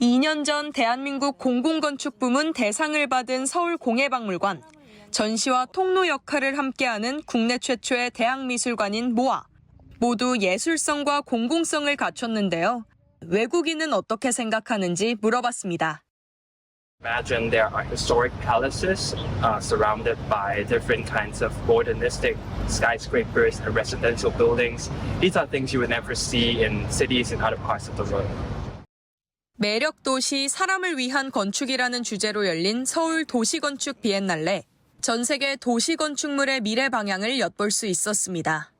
2년 전 대한민국 공공건축 부문 대상을 받은 서울공예박물관. 전시와 통로 역할을 함께하는 국내 최초의 대학미술관인 모아. 모두 예술성과 공공성을 갖췄는데요. 외국인은 어떻게 생각하는지 물어봤습니다. Imagine there are historic palaces surrounded by different kinds of modernistic skyscrapers and residential buildings. These are things you would never see in cities in other parts of the world. 매력 도시 사람을 위한 건축이라는 주제로 열린 서울 도시건축 비엔날레. 전 세계 도시건축물의 미래 방향을 엿볼 수 있었습니다.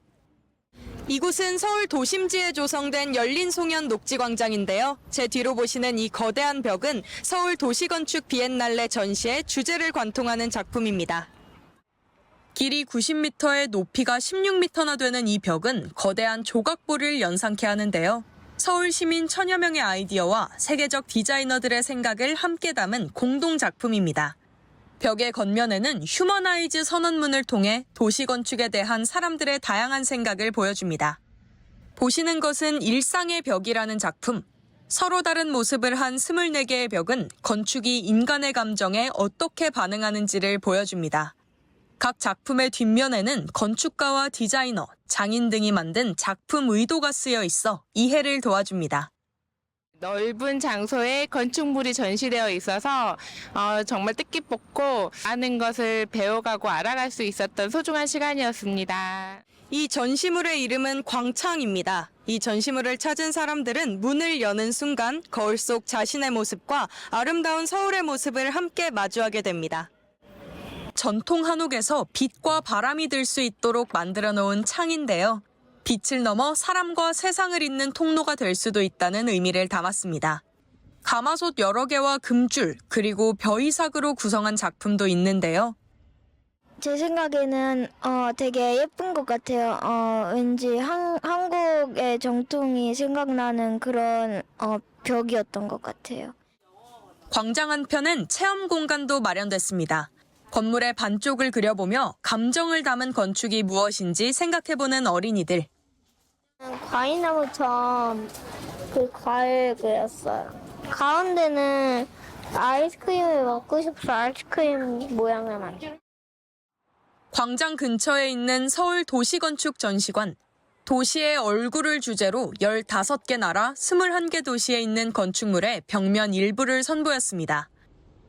이곳은 서울 도심지에 조성된 열린 송연 녹지광장인데요. 제 뒤로 보시는 이 거대한 벽은 서울 도시건축 비엔날레 전시의 주제를 관통하는 작품입니다. 길이 90m에 높이가 16m나 되는 이 벽은 거대한 조각보를 연상케 하는데요. 서울 시민 천여 명의 아이디어와 세계적 디자이너들의 생각을 함께 담은 공동 작품입니다. 벽의 겉면에는 휴머나이즈 선언문을 통해 도시건축에 대한 사람들의 다양한 생각을 보여줍니다. 보시는 것은 일상의 벽이라는 작품. 서로 다른 모습을 한 24개의 벽은 건축이 인간의 감정에 어떻게 반응하는지를 보여줍니다. 각 작품의 뒷면에는 건축가와 디자이너, 장인 등이 만든 작품 의도가 쓰여 있어 이해를 도와줍니다. 넓은 장소에 건축물이 전시되어 있어서 정말 뜻깊었고 많은 것을 배워가고 알아갈 수 있었던 소중한 시간이었습니다. 이 전시물의 이름은 광창입니다. 이 전시물을 찾은 사람들은 문을 여는 순간 거울 속 자신의 모습과 아름다운 서울의 모습을 함께 마주하게 됩니다. 전통 한옥에서 빛과 바람이 들 수 있도록 만들어 놓은 창인데요. 빛을 넘어 사람과 세상을 잇는 통로가 될 수도 있다는 의미를 담았습니다. 가마솥 여러 개와 금줄, 그리고 벼이삭으로 구성한 작품도 있는데요. 제 생각에는 되게 예쁜 것 같아요. 왠지 한국의 정통이 생각나는 그런 벽이었던 것 같아요. 광장 한편엔 체험 공간도 마련됐습니다. 건물의 반쪽을 그려보며 감정을 담은 건축이 무엇인지 생각해보는 어린이들. 과일나무처럼 그 과일 그렸어요. 가운데는 아이스크림을 먹고 싶어서 아이스크림 모양을 만들었어요. 광장 근처에 있는 서울 도시건축 전시관. 도시의 얼굴을 주제로 15개 나라 21개 도시에 있는 건축물의 벽면 일부를 선보였습니다.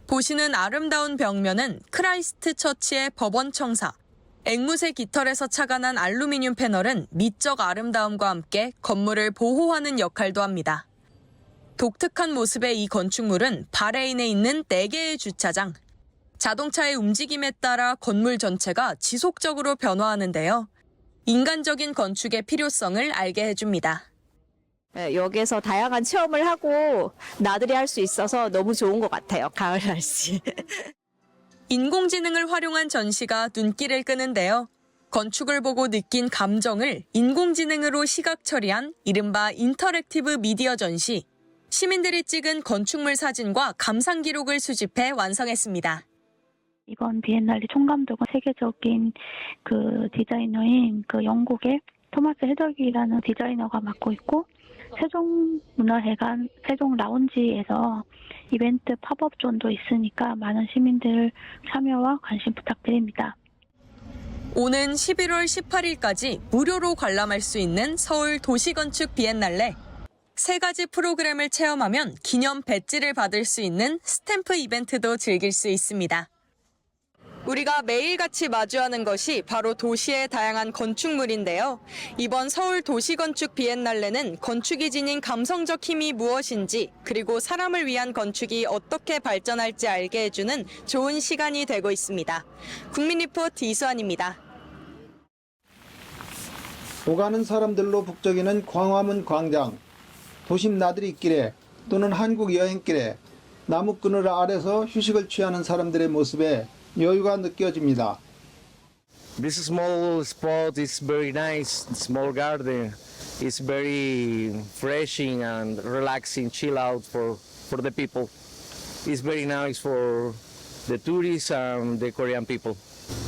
보시는 아름다운 벽면은 크라이스트 처치의 법원 청사. 앵무새 깃털에서 착안한 알루미늄 패널은 미적 아름다움과 함께 건물을 보호하는 역할도 합니다. 독특한 모습의 이 건축물은 바레인에 있는 4개의 주차장. 자동차의 움직임에 따라 건물 전체가 지속적으로 변화하는데요. 인간적인 건축의 필요성을 알게 해줍니다. 여기에서 다양한 체험을 하고 나들이 할 수 있어서 너무 좋은 것 같아요. 가을 날씨. 인공지능을 활용한 전시가 눈길을 끄는데요. 건축을 보고 느낀 감정을 인공지능으로 시각 처리한 이른바 인터랙티브 미디어 전시. 시민들이 찍은 건축물 사진과 감상 기록을 수집해 완성했습니다. 이번 비엔날레 총감독은 세계적인 그 디자이너인 그 영국의 토마스 헤더기라는 디자이너가 맡고 있고, 세종문화회관 세종 라운지에서 이벤트 팝업존도 있으니까 많은 시민들 참여와 관심 부탁드립니다. 오는 11월 18일까지 무료로 관람할 수 있는 서울 도시건축 비엔날레. 3가지 프로그램을 체험하면 기념 배지를 받을 수 있는 스탬프 이벤트도 즐길 수 있습니다. 우리가 매일같이 마주하는 것이 바로 도시의 다양한 건축물인데요. 이번 서울 도시건축 비엔날레는 건축이 지닌 감성적 힘이 무엇인지, 그리고 사람을 위한 건축이 어떻게 발전할지 알게 해주는 좋은 시간이 되고 있습니다. 국민리포트 이수환입니다. 오가는 사람들로 북적이는 광화문 광장, 도심 나들이길에 또는 한국 여행길에 나무 그늘 아래서 휴식을 취하는 사람들의 모습에 여유가 느껴집니다. This small spot is very nice. Small garden is very refreshing and relaxing, chill out for the people. It's very nice for the tourists and the Korean people.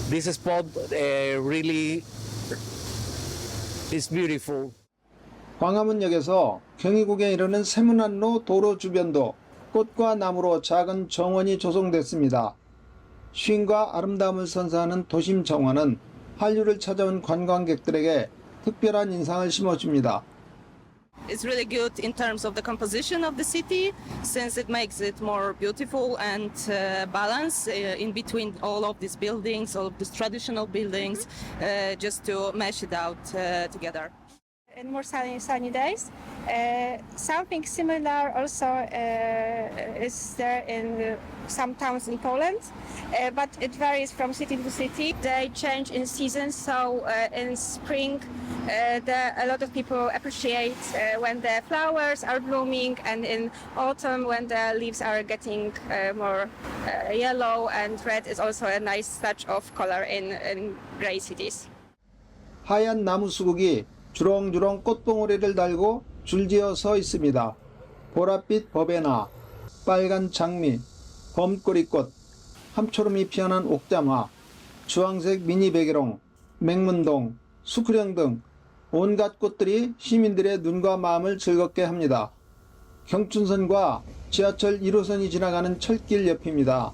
This spot really is beautiful. 광화문역에서 경의국에 이르는 세문안로 도로 주변도 꽃과 나무로 작은 정원이 조성됐습니다. 쉼과 아름다움을 선사하는 도심 정원은 한류를 찾아온 관광객들에게 특별한 인상을 심어줍니다. It's really good in terms of the composition of the city, since it makes it more beautiful and balanced in between all of these buildings, all of these traditional buildings, just to mesh it out together. In more sunny days. Something similar also is there in some towns in Poland, but it varies from city to city. They change in seasons, so in spring a lot of people appreciate when the flowers are blooming, and in autumn when the leaves are getting more yellow, and red is also a nice touch of color in gray cities. 하얀 나무 수국이 주렁주렁 꽃봉오리를 달고 줄지어 서 있습니다. 보랏빛 버베나, 빨간 장미, 범꼬리꽃, 함초롬이 피어난 옥잠화, 주황색 미니베개롱, 맹문동, 수크령 등 온갖 꽃들이 시민들의 눈과 마음을 즐겁게 합니다. 경춘선과 지하철 1호선이 지나가는 철길 옆입니다.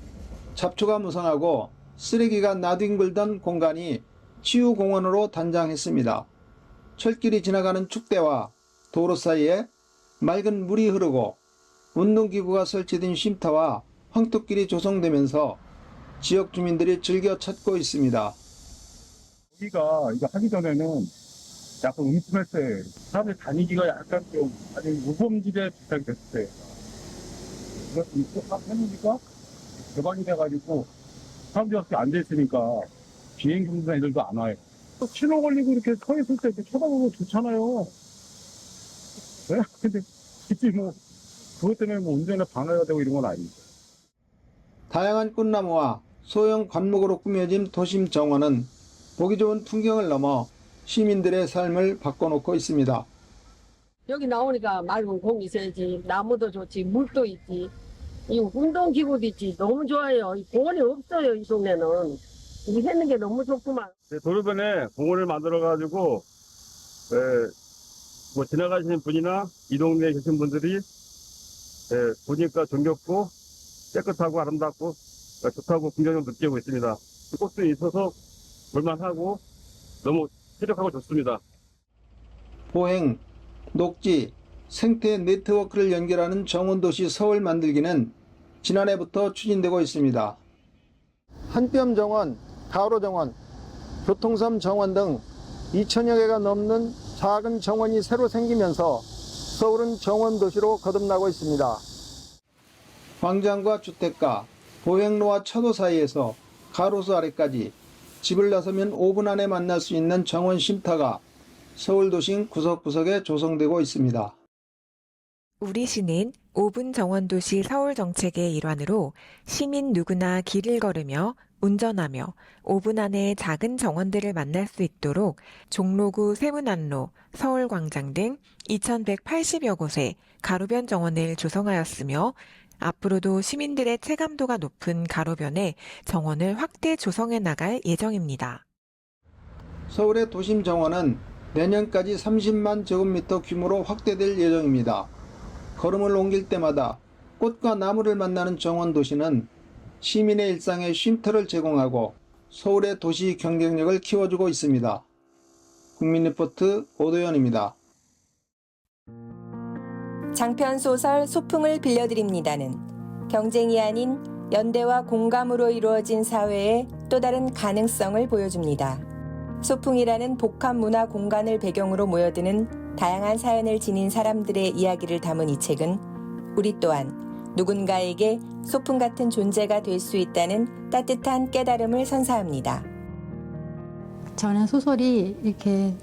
잡초가 무성하고 쓰레기가 나뒹굴던 공간이 치유공원으로 단장했습니다. 철길이 지나가는 축대와 도로 사이에 맑은 물이 흐르고 운동기구가 설치된 쉼터와 황토길이 조성되면서 지역 주민들이 즐겨 찾고 있습니다. 여기가 이거 하기 전에는 약간 음침했어요. 사람들 다니기가 약간 좀 아니 우범지대 비슷하게 됐어요. 그래서 이거 딱 해놓으니까 개방이 돼가지고 사람들이 이렇게 앉아있으니까 비행 경비나 애들도 안 와요. 또 신호 걸리고 이렇게 서 있을 때 이렇게 쳐다보면 좋잖아요. 네? 근데 굳이 뭐 그것 때문에 뭐 운전에 방해가 되고 이런 건 아닙니다. 다양한 꽃나무와 소형 관목으로 꾸며진 도심 정원은 보기 좋은 풍경을 넘어 시민들의 삶을 바꿔놓고 있습니다. 여기 나오니까 맑은 공기 있어야지, 나무도 좋지, 물도 있지, 이 운동기구도 있지. 너무 좋아요. 이 공원이 없어요, 이 동네는. 이거 했는 게 너무 좋구만. 도로변에 공원을 만들어가지고 뭐 지나가시는 분이나 이 동네에 계신 분들이 보니까 정겹고 깨끗하고 아름답고 좋다고 긍정을 느끼고 있습니다. 꽃도 있어서 볼만하고 너무 쾌적하고 좋습니다. 보행, 녹지, 생태 네트워크를 연결하는 정원도시 서울 만들기는 지난해부터 추진되고 있습니다. 한뼘 정원, 가로 정원, 교통섬 정원 등 2천여 개가 넘는 작은 정원이 새로 생기면서 서울은 정원도시로 거듭나고 있습니다. 광장과 주택가, 보행로와 차도 사이에서 가로수 아래까지 집을 나서면 5분 안에 만날 수 있는 정원 쉼터가 서울 도심 구석구석에 조성되고 있습니다. 우리 시는 5분 정원도시 서울 정책의 일환으로 시민 누구나 길을 걸으며 운전하며 5분 안에 작은 정원들을 만날 수 있도록 종로구 세문안로, 서울광장 등 2180여 곳에 가로변 정원을 조성하였으며 앞으로도 시민들의 체감도가 높은 가로변에 정원을 확대 조성해 나갈 예정입니다. 서울의 도심 정원은 내년까지 30만 제곱미터 규모로 확대될 예정입니다. 걸음을 옮길 때마다 꽃과 나무를 만나는 정원 도시는 시민의 일상에 쉼터를 제공하고 서울의 도시 경쟁력을 키워주고 있습니다. 국민리포트 오도현입니다. 장편소설 소풍을 빌려드립니다는 경쟁이 아닌 연대와 공감으로 이루어진 사회의 또 다른 가능성을 보여줍니다. 소풍이라는 복합 문화 공간을 배경으로 모여드는 다양한 사연을 지닌 사람들의 이야기를 담은 이 책은 우리 또한 누군가에게 소풍 같은 존재가 될 수 있다는 따뜻한 깨달음을 선사합니다. 저는 소설이 이렇게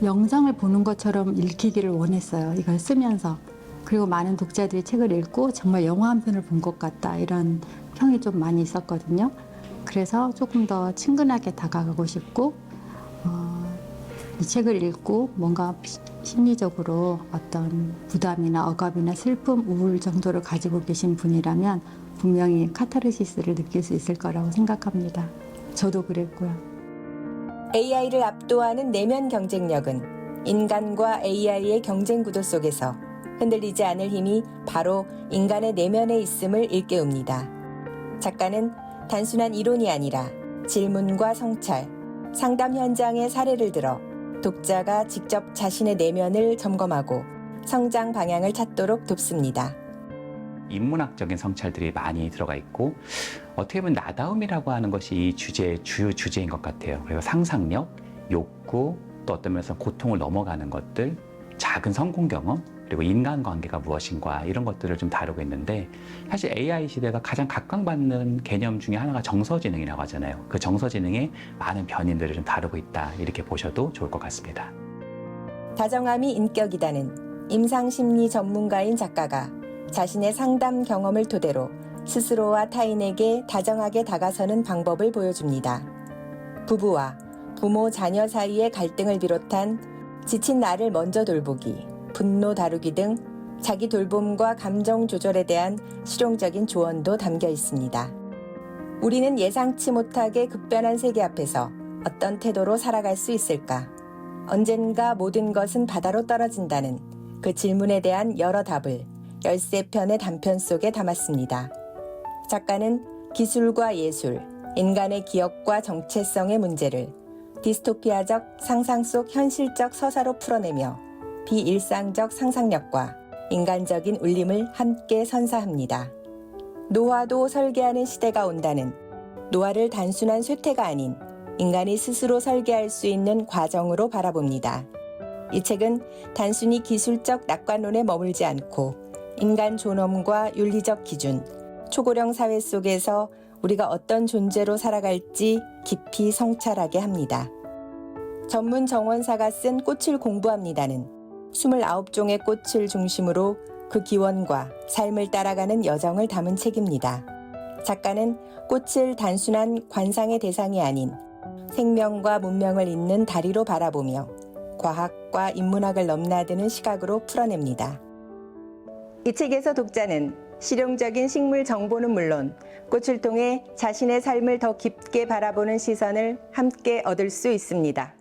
영상을 보는 것처럼 읽히기를 원했어요. 이걸 쓰면서. 그리고 많은 독자들이 책을 읽고 정말 영화 한 편을 본 것 같다 이런 평이 좀 많이 있었거든요. 그래서 조금 더 친근하게 다가가고 싶고 이 책을 읽고 뭔가 심리적으로 어떤 부담이나 억압이나 슬픔, 우울 정도를 가지고 계신 분이라면 분명히 카타르시스를 느낄 수 있을 거라고 생각합니다. 저도 그랬고요. AI를 압도하는 내면 경쟁력은 인간과 AI의 경쟁 구도 속에서 흔들리지 않을 힘이 바로 인간의 내면에 있음을 일깨웁니다. 작가는 단순한 이론이 아니라 질문과 성찰, 상담 현장의 사례를 들어 독자가 직접 자신의 내면을 점검하고 성장 방향을 찾도록 돕습니다. 인문학적인 성찰들이 많이 들어가 있고 어떻게 보면 나다움이라고 하는 것이 이 주제의 주요 주제인 것 같아요. 그리고 상상력, 욕구, 또 어떤 면에서 고통을 넘어가는 것들, 작은 성공 경험, 그리고 인간관계가 무엇인가 이런 것들을 좀 다루고 있는데 사실 AI 시대가 가장 각광받는 개념 중에 하나가 정서지능이라고 하잖아요. 그 정서지능의 많은 변인들을 좀 다루고 있다 이렇게 보셔도 좋을 것 같습니다. 다정함이 인격이다는 임상심리 전문가인 작가가 자신의 상담 경험을 토대로 스스로와 타인에게 다정하게 다가서는 방법을 보여줍니다. 부부와 부모, 자녀 사이의 갈등을 비롯한 지친 나를 먼저 돌보기, 분노 다루기 등 자기 돌봄과 감정 조절에 대한 실용적인 조언도 담겨 있습니다. 우리는 예상치 못하게 급변한 세계 앞에서 어떤 태도로 살아갈 수 있을까? 언젠가 모든 것은 바다로 떨어진다는 그 질문에 대한 여러 답을 13편의 단편 속에 담았습니다. 작가는 기술과 예술, 인간의 기억과 정체성의 문제를 디스토피아적 상상 속 현실적 서사로 풀어내며 비일상적 상상력과 인간적인 울림을 함께 선사합니다. 노화도 설계하는 시대가 온다는 노화를 단순한 쇠퇴가 아닌 인간이 스스로 설계할 수 있는 과정으로 바라봅니다. 이 책은 단순히 기술적 낙관론에 머물지 않고 인간 존엄과 윤리적 기준, 초고령 사회 속에서 우리가 어떤 존재로 살아갈지 깊이 성찰하게 합니다. 전문 정원사가 쓴 꽃을 공부합니다는 29종의 꽃을 중심으로 그 기원과 삶을 따라가는 여정을 담은 책입니다. 작가는 꽃을 단순한 관상의 대상이 아닌 생명과 문명을 잇는 다리로 바라보며 과학과 인문학을 넘나드는 시각으로 풀어냅니다. 이 책에서 독자는 실용적인 식물 정보는 물론 꽃을 통해 자신의 삶을 더 깊게 바라보는 시선을 함께 얻을 수 있습니다.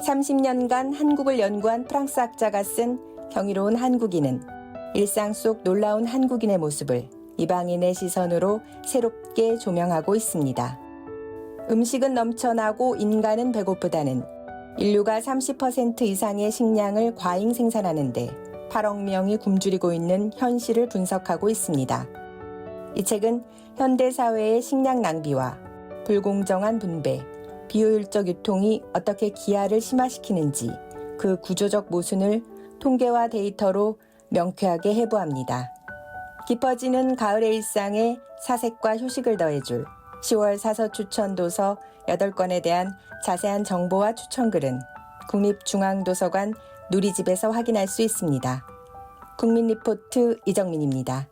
30년간 한국을 연구한 프랑스 학자가 쓴 경이로운 한국인은 일상 속 놀라운 한국인의 모습을 이방인의 시선으로 새롭게 조명하고 있습니다. 음식은 넘쳐나고 인간은 배고프다는 인류가 30% 이상의 식량을 과잉 생산하는데 8억 명이 굶주리고 있는 현실을 분석하고 있습니다. 이 책은 현대사회의 식량 낭비와 불공정한 분배, 비효율적 유통이 어떻게 기아를 심화시키는지 그 구조적 모순을 통계와 데이터로 명쾌하게 해부합니다. 깊어지는 가을의 일상에 사색과 휴식을 더해줄 10월 사서 추천 도서 8권에 대한 자세한 정보와 추천글은 국립중앙도서관 누리집에서 확인할 수 있습니다. 국민리포트 이정민입니다.